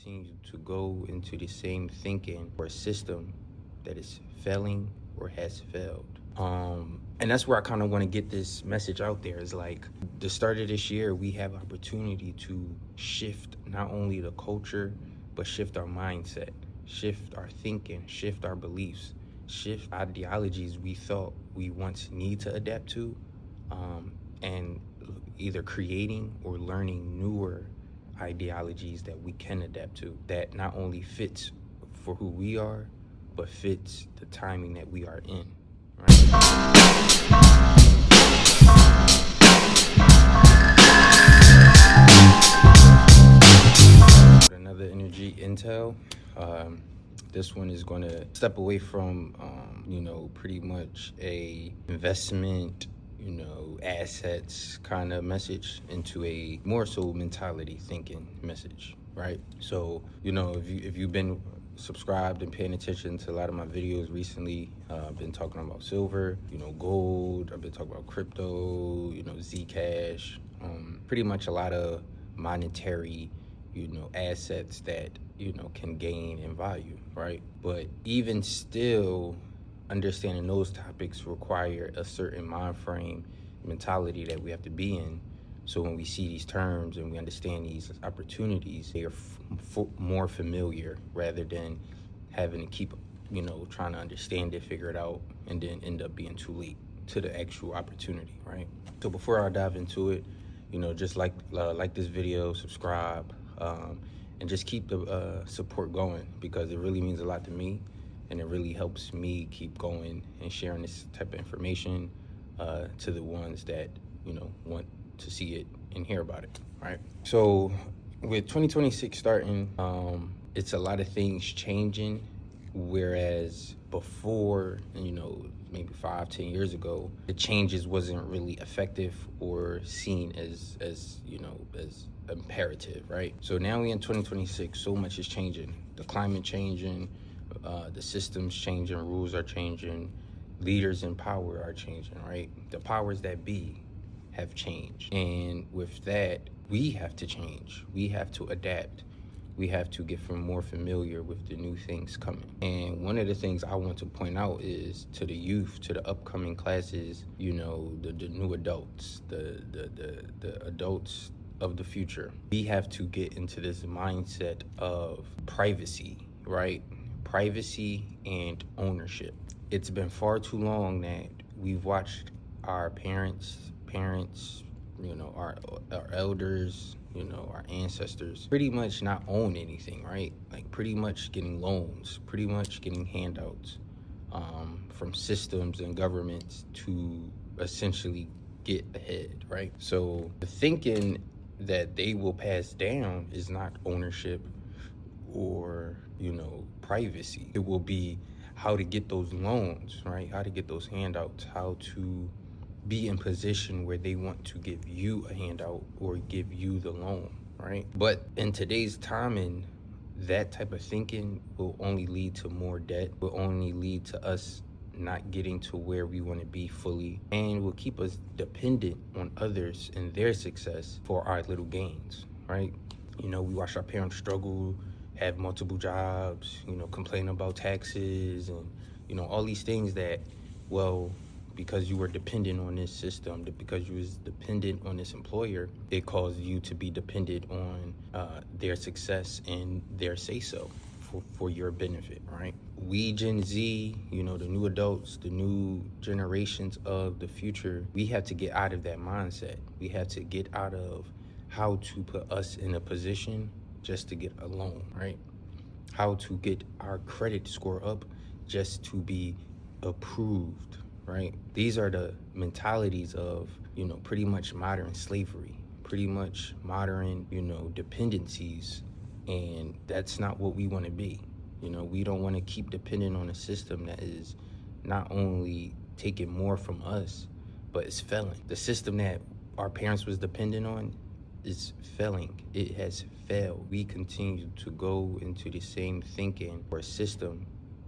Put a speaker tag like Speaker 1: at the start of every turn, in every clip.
Speaker 1: continue to go into the same thinking or system that is failing or has failed. And that's where I kind of want to get this message out there is like the start of this year, we have opportunity to shift not only the culture, but shift our mindset, shift our thinking, shift our beliefs, shift ideologies we thought we once need to adapt to, and either creating or learning newer ideologies that we can adapt to that not only fits for who we are, but fits the timing that we are in. Right? Another InnerG Intel. This one is going to step away from, pretty much a investment, assets kind of message into a more so mentality thinking message, right? So, if you've been subscribed and paying attention to a lot of my videos recently, I've been talking about silver, gold, I've been talking about crypto, Zcash, pretty much a lot of monetary, assets that, can gain in value, right? But even still, understanding those topics require a certain mind frame mentality that we have to be in. So when we see these terms and we understand these opportunities, they are more familiar rather than having to keep, trying to understand it, figure it out, and then end up being too late to the actual opportunity, right? So before I dive into it, just like this video, subscribe, and just keep the support going, because it really means a lot to me, and it really helps me keep going and sharing this type of information to the ones that, want to see it and hear about it, right? So with 2026 starting, it's a lot of things changing, whereas before, maybe 5-10 years ago, the changes wasn't really effective or seen as imperative, right? So now we in 2026, so much is changing. The climate changing, the systems changing, rules are changing, leaders in power are changing, right? The powers that be have changed. And with that, we have to change. We have to adapt. We have to get more familiar with the new things coming. And one of the things I want to point out is to the youth, to the upcoming classes, the new adults, the adults of the future. We have to get into this mindset of privacy, right? Privacy and ownership. It's been far too long that we've watched our parents, our elders, our ancestors pretty much not own anything, right? Like pretty much getting loans, pretty much getting handouts from systems and governments to essentially get ahead, right? So the thinking that they will pass down is not ownership or, privacy. It will be how to get those loans, right? How to get those handouts, how to be in position where they want to give you a handout or give you the loan, right? But in today's timing, that type of thinking will only lead to more debt, will only lead to us not getting to where we want to be fully, and will keep us dependent on others and their success for our little gains, right? We watch our parents struggle, have multiple jobs, complain about taxes and, all these things that, because you were dependent on this system, because you was dependent on this employer, it caused you to be dependent on their success and their say-so for your benefit, right? We Gen Z, the new adults, the new generations of the future, we have to get out of that mindset. We have to get out of how to put us in a position just to get a loan, right? How to get our credit score up just to be approved, right? These are the mentalities of, pretty much modern slavery, pretty much modern, dependencies. And that's not what we want to be. We don't want to keep dependent on a system that is not only taking more from us, but it's failing. The system that our parents was dependent on is failing. It has failed. We continue to go into the same thinking or system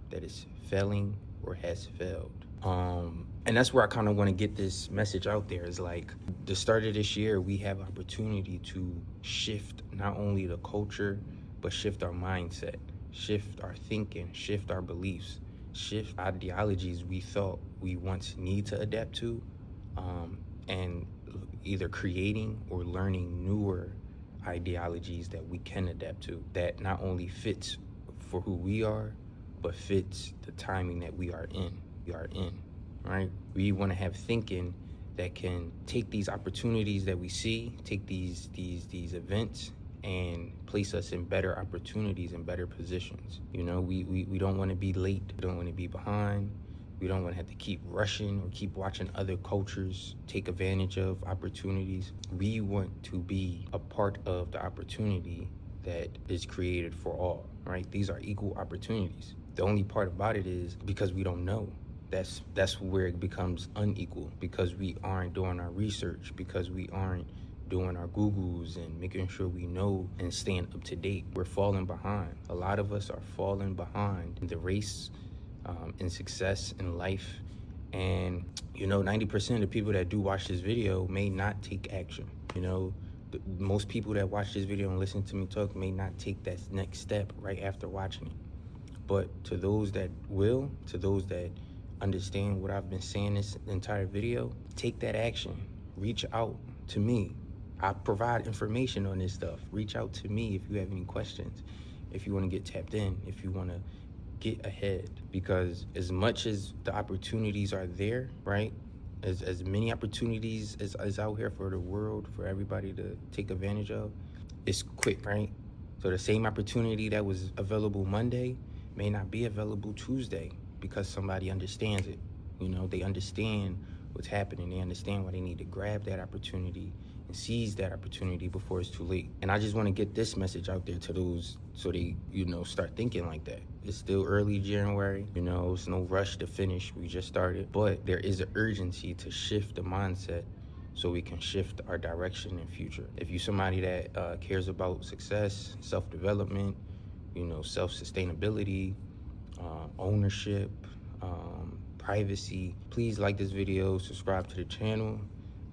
Speaker 1: that is failing or has failed. And that's where I kind of want to get this message out there is like the start of this year, we have opportunity to shift not only the culture, but shift our mindset, shift our thinking, shift our beliefs, shift ideologies we thought we once need to adapt to, and either creating or learning newer ideologies that we can adapt to, that not only fits for who we are, but fits the timing that we are in, right? We want to have thinking that can take these opportunities that we see, take these events, and place us in better opportunities and better positions. You know, we don't want to be late. We don't want to be behind. We don't want to have to keep rushing or keep watching other cultures take advantage of opportunities. We want to be a part of the opportunity that is created for all, right? These are equal opportunities. The only part about it is because we don't know. That's where it becomes unequal, because we aren't doing our research, because we aren't doing our Googles and making sure we know and staying up to date. We're falling behind. A lot of us are falling behind in the race, in success, in life. And, 90% of the people that do watch this video may not take action. Most people that watch this video and listen to me talk may not take that next step right after watching it. But to those that will, to those that understand what I've been saying this entire video, take that action. Reach out to me. I provide information on this stuff. Reach out to me if you have any questions, if you want to get tapped in, if you want to get ahead. Because as much as the opportunities are there, right? As many opportunities as out here for the world, for everybody to take advantage of, it's quick, right? So the same opportunity that was available Monday may not be available Tuesday, because somebody understands it. They understand what's happening. They understand why they need to grab that opportunity and seize that opportunity before it's too late. And I just want to get this message out there to those so they, start thinking like that. It's still early January, it's no rush to finish. We just started. But there is an urgency to shift the mindset so we can shift our direction and future. If you're somebody that cares about success, self-development, self-sustainability, ownership, privacy, please like this video, subscribe to the channel,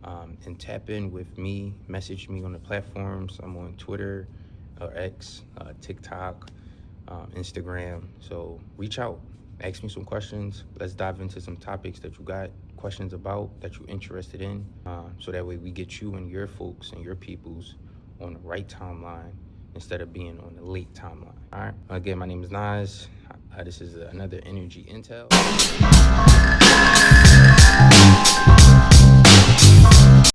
Speaker 1: and tap in with me. Message me on the platforms. I'm on Twitter, X, TikTok, Instagram. So reach out, ask me some questions. Let's dive into some topics that you got questions about, that you're interested in, so that way we get you and your folks and your peoples on the right timeline instead of being on the late timeline. All right. Again, my name is Nas. This is another InnerG Intel.